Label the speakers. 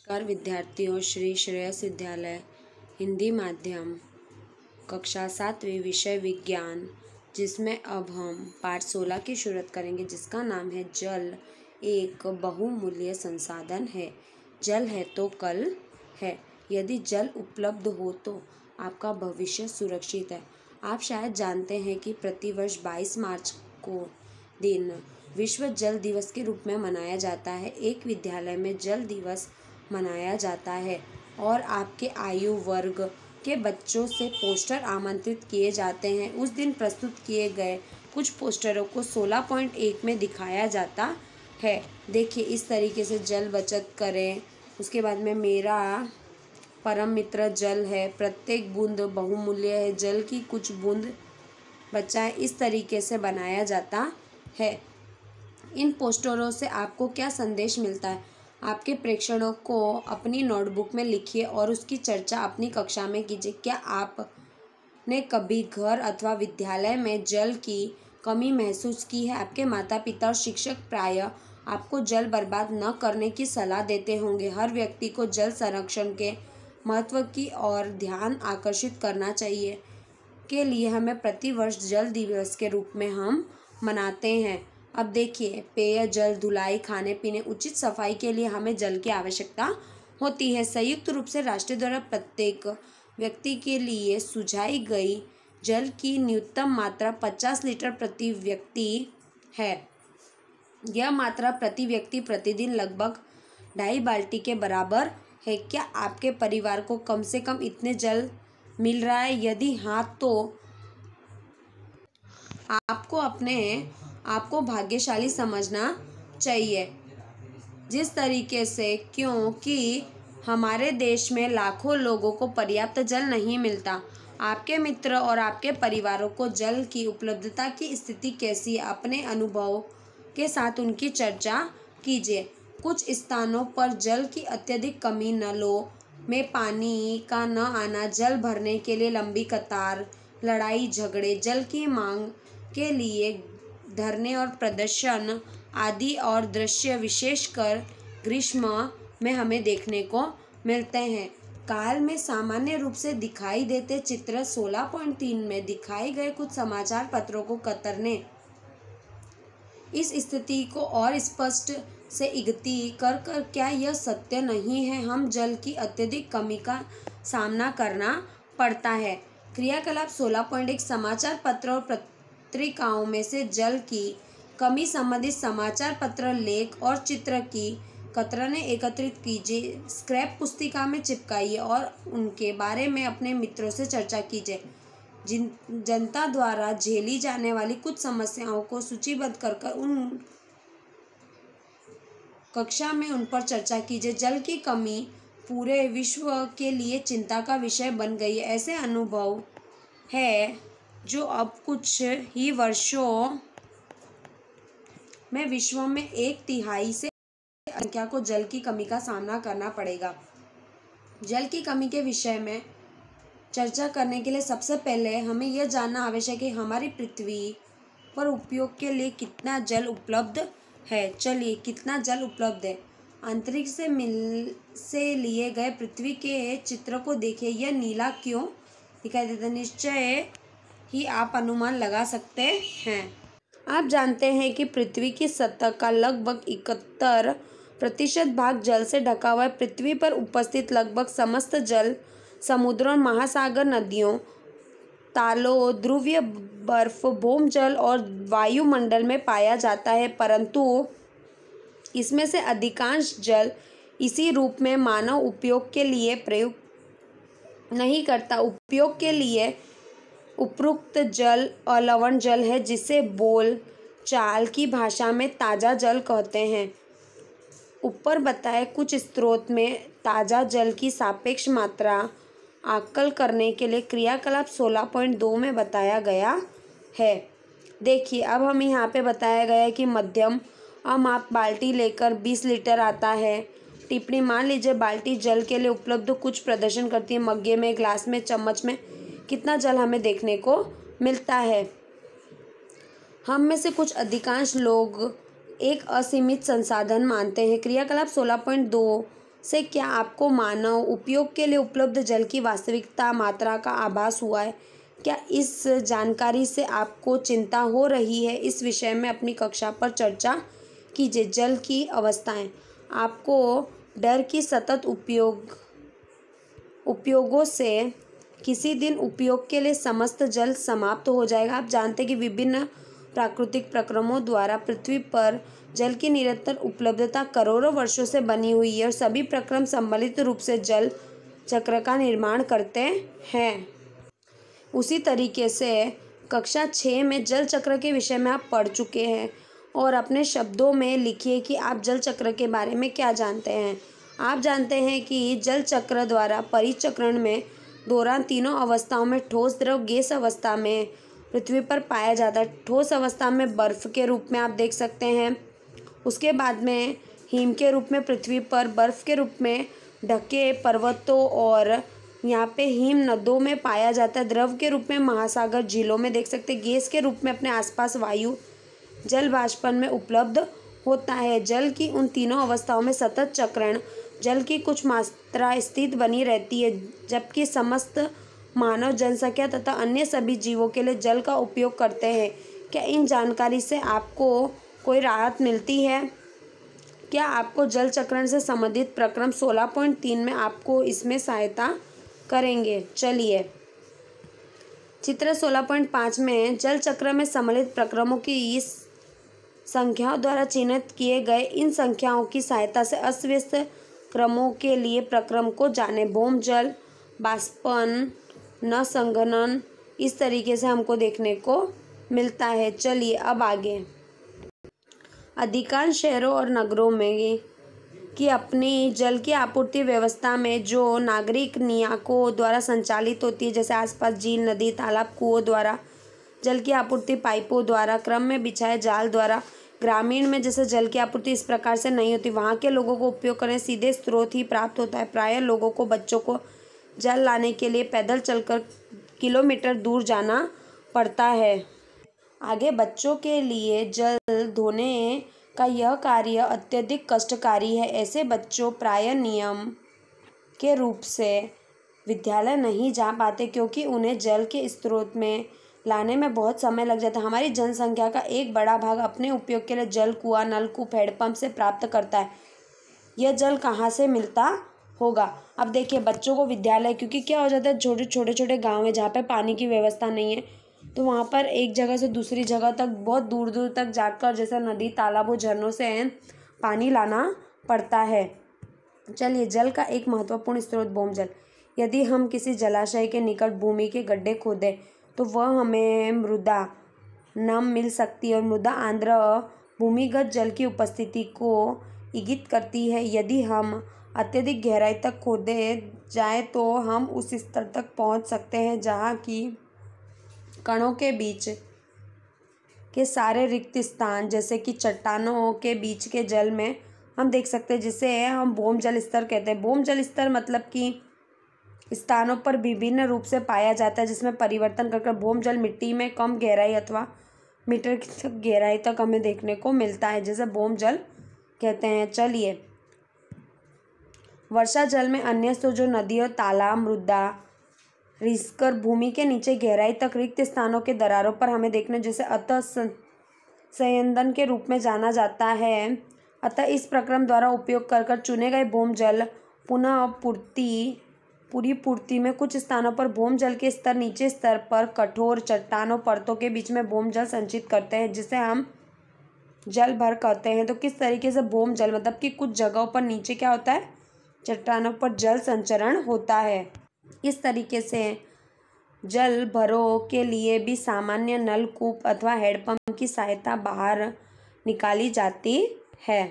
Speaker 1: नमस्कार विद्यार्थियों, श्री श्रेयस विद्यालय हिंदी माध्यम कक्षा 7वीं विषय विज्ञान, जिसमें अब हम पाठ 16 की शुरुआत करेंगे, जिसका नाम है जल एक बहुमूल्य संसाधन है। जल है तो कल है। यदि जल उपलब्ध हो तो आपका भविष्य सुरक्षित है। आप शायद जानते हैं कि प्रतिवर्ष 22 मार्च को दिन विश्व जल दिवस के रूप में मनाया जाता है। एक विद्यालय में जल दिवस मनाया जाता है और आपके आयु वर्ग के बच्चों से पोस्टर आमंत्रित किए जाते हैं। उस दिन प्रस्तुत किए गए कुछ पोस्टरों को 16.1 में दिखाया जाता है। देखिए, इस तरीके से जल बचत करें। उसके बाद में मेरा परम मित्र जल है, प्रत्येक बूंद बहुमूल्य है, जल की कुछ बूंद बचाएं। इस तरीके से बनाया जाता है। इन पोस्टरों से आपको क्या संदेश मिलता है? आपके प्रेक्षणों को अपनी नोटबुक में लिखिए और उसकी चर्चा अपनी कक्षा में कीजिए। क्या आपने कभी घर अथवा विद्यालय में जल की कमी महसूस की है? आपके माता पिता और शिक्षक प्रायः आपको जल बर्बाद न करने की सलाह देते होंगे। हर व्यक्ति को जल संरक्षण के महत्व की ओर ध्यान आकर्षित करना चाहिए के लिए हमें प्रतिवर्ष जल दिवस के रूप में हम मनाते हैं। अब देखिए, पेय जल, धुलाई, खाने पीने, उचित सफाई के लिए हमें जल की आवश्यकता होती है। संयुक्त रूप से राष्ट्र द्वारा प्रत्येक व्यक्ति के लिए सुझाई गई जल की न्यूनतम मात्रा 50 लीटर प्रति व्यक्ति है। यह मात्रा प्रति व्यक्ति प्रतिदिन लगभग 2.5 बाल्टी के बराबर है। क्या आपके परिवार को कम से कम इतने जल मिल रहा है? यदि हाँ, तो आपको भाग्यशाली समझना चाहिए। जिस तरीके से, क्योंकि हमारे देश में लाखों लोगों को पर्याप्त जल नहीं मिलता। आपके मित्र और आपके परिवारों को जल की उपलब्धता की स्थिति कैसी है? अपने अनुभव के साथ उनकी चर्चा कीजिए। कुछ स्थानों पर जल की अत्यधिक कमी, नलों में पानी का न आना, जल भरने के लिए लंबी कतार, लड़ाई झगड़े, जल की मांग के लिए धरने और प्रदर्शन आदि और दृश्य विशेषकर ग्रीष्म में हमें देखने को मिलते हैं। काल में सामान्य रूप से दिखाई देते चित्र 16.3 में दिखाए गए कुछ समाचार पत्रों को कतरने इस स्थिति को और स्पष्ट से इंगित कर क्या यह सत्य नहीं है? हम जल की अत्यधिक कमी का सामना करना पड़ता है। क्रियाकलाप 16.1 समाचार पत्र और पत्रिकाओं में से जल की कमी संबंधित समाचार पत्र, लेख और चित्र की कतरने एकत्रित कीजिए, स्क्रैप पुस्तिका में चिपकाइए और उनके बारे में अपने मित्रों से चर्चा कीजिए। जनता द्वारा झेली जाने वाली कुछ समस्याओं को सूचीबद्ध कर उन कक्षा में उन पर चर्चा कीजिए। जल की कमी पूरे विश्व के लिए चिंता का विषय बन गई है। ऐसे अनुभव है जो अब कुछ ही वर्षों में विश्व में 1/3 से संख्या को जल की कमी का सामना करना पड़ेगा। जल की कमी के विषय में चर्चा करने के लिए सबसे पहले हमें यह जानना आवश्यक है कि हमारी पृथ्वी पर उपयोग के लिए कितना जल उपलब्ध है। चलिए, कितना जल उपलब्ध है? अंतरिक्ष से लिए गए पृथ्वी के चित्र को देखिए। यह नीला क्यों दिखाई देता है? निश्चय ही आप अनुमान लगा सकते हैं। आप जानते हैं कि पृथ्वी की सतह का लगभग 71% भाग जल से ढका हुआ है। पृथ्वी पर उपस्थित लगभग समस्त जल समुद्रों, महासागर, नदियों, तालों, ध्रुवीय बर्फ, भौमजल और वायुमंडल में पाया जाता है, परंतु इसमें से अधिकांश जल इसी रूप में मानव उपयोग के लिए प्रयुक्त नहीं करता। उपयोग के लिए उपयुक्त जल अलवण जल है, जिसे बोल चाल की भाषा में ताज़ा जल कहते हैं। ऊपर बताए कुछ स्रोत में ताज़ा जल की सापेक्ष मात्रा आकलन करने के लिए क्रियाकलाप 16.2 में बताया गया है। देखिए, अब हम यहाँ पे बताया गया है कि मध्यम आप बाल्टी लेकर 20 लीटर आता है। टिप्पणी: मान लीजिए बाल्टी जल के लिए उपलब्ध कुछ प्रदर्शन करती है। मग्गे में, ग्लास में, चम्मच में कितना जल हमें देखने को मिलता है? हम में से कुछ अधिकांश लोग एक असीमित संसाधन मानते हैं। क्रियाकलाप 16.2 से क्या आपको मानव उपयोग के लिए उपलब्ध जल की वास्तविकता मात्रा का आभास हुआ है? क्या इस जानकारी से आपको चिंता हो रही है? इस विषय में अपनी कक्षा पर चर्चा कीजिए। जल की अवस्थाएं। आपको डर की सतत उपयोगों से किसी दिन उपयोग के लिए समस्त जल समाप्त हो जाएगा। आप जानते हैं कि विभिन्न प्राकृतिक प्रक्रमों द्वारा पृथ्वी पर जल की निरंतर उपलब्धता करोड़ों वर्षों से बनी हुई है और सभी प्रक्रम सम्मिलित रूप से जल चक्र का निर्माण करते हैं। उसी तरीके से कक्षा 6 में जल चक्र के विषय में आप पढ़ चुके हैं और अपने शब्दों में लिखिए कि आप जल चक्र के बारे में क्या जानते हैं। आप जानते हैं कि जल चक्र द्वारा परिचक्रण में दौरान तीनों अवस्थाओं में ठोस, द्रव, गैस अवस्था में पृथ्वी पर पाया जाता है। ठोस अवस्था में बर्फ के रूप में आप देख सकते हैं, उसके बाद में हिम के रूप में पृथ्वी पर, बर्फ के रूप में ढके पर्वतों और यहाँ पे हिम नदों में पाया जाता है। द्रव के रूप में महासागर, झीलों में देख सकते हैं। गैस के रूप में अपने आसपास वायु, जल वाष्पन में उपलब्ध होता है। जल की उन तीनों अवस्थाओं में सतत चक्रण, जल की कुछ मात्रा स्थिर बनी रहती है, जबकि समस्त मानव जनसंख्या तथा अन्य सभी जीवों के लिए जल का उपयोग करते हैं। क्या इन जानकारी से आपको कोई राहत मिलती है? क्या आपको जल चक्रण से संबंधित प्रक्रम 16.3 में आपको इसमें सहायता करेंगे? चलिए, चित्र 16.5 में जल चक्र में सम्मिलित प्रक्रमों की इस संख्याओं द्वारा चिन्हित किए गए इन संख्याओं की सहायता से अस्त क्रमों के लिए प्रक्रम को जाने। भौम जल, बाष्पन, न संघनन, इस तरीके से हमको देखने को मिलता है। चलिए अब आगे। अधिकांश शहरों और नगरों में कि अपनी जल की आपूर्ति व्यवस्था में जो नागरिक निकायों द्वारा संचालित होती है, जैसे आसपास झील, नदी, तालाब, कुओं द्वारा जल की आपूर्ति पाइपों द्वारा, क्रम में बिछाए जाल द्वारा। ग्रामीण में जैसे जल की आपूर्ति इस प्रकार से नहीं होती, वहाँ के लोगों को उपयोग करने सीधे स्रोत ही प्राप्त होता है। प्रायः लोगों को बच्चों को जल लाने के लिए पैदल चलकर किलोमीटर दूर जाना पड़ता है। आगे, बच्चों के लिए जल धोने का यह कार्य अत्यधिक कष्टकारी है। ऐसे बच्चों प्रायः नियम के रूप से विद्यालय नहीं जा पाते क्योंकि उन्हें जल के स्रोत में लाने में बहुत समय लग जाता है। हमारी जनसंख्या का एक बड़ा भाग अपने उपयोग के लिए जल कुआं, नलकूप, हैंडपंप से प्राप्त करता है। यह जल कहाँ से मिलता होगा? अब देखिए, बच्चों को विद्यालय, क्योंकि क्या हो जाता है, छोटे गाँव है जहाँ पे पानी की व्यवस्था नहीं है, तो वहाँ पर एक जगह से दूसरी जगह तक बहुत दूर दूर तक जाकर जैसे नदी, तालाबों, झरनों से पानी लाना पड़ता है। चलिए, जल का एक महत्वपूर्ण स्रोत भौम जल। यदि हम किसी जलाशय के निकट भूमि के गड्ढे खोदें तो वह हमें मृदा नम मिल सकती है और मृदा आर्द्र भूमिगत जल की उपस्थिति को इंगित करती है। यदि हम अत्यधिक गहराई तक खोदे जाए तो हम उस स्तर तक पहुंच सकते हैं जहां की कणों के बीच के सारे रिक्त स्थान, जैसे कि चट्टानों के बीच के जल में हम देख सकते हैं, जिसे हम भौम जल स्तर कहते हैं। भौम जल स्तर मतलब कि स्थानों पर विभिन्न रूप से पाया जाता है, जिसमें परिवर्तन कर भौम जल मिट्टी में कम गहराई अथवा मीटर की गहराई तक हमें देखने को मिलता है, जैसे भौम जल कहते हैं। चलिए, वर्षा जल में अन्य तो जो नदी और तालाब मृदा रिसकर भूमि के नीचे गहराई तक रिक्त स्थानों के दरारों पर हमें देखने, जैसे अतः संयंदन के रूप में जाना जाता है। अतः इस प्रक्रम द्वारा उपयोग कर चुने गए भौम जल पुनः पूरी पूर्ति में कुछ स्थानों पर भौम जल के स्तर नीचे स्तर पर कठोर चट्टानों परतों के बीच में भौम जल संचित करते हैं, जिसे हम जल भर कहते हैं। तो किस तरीके से भौम जल मतलब कि कुछ जगहों पर नीचे क्या होता है, चट्टानों पर जल संचरण होता है। इस तरीके से जल भरों के लिए भी सामान्य नलकूप अथवा हैंडपंप की सहायता बाहर निकाली जाती है।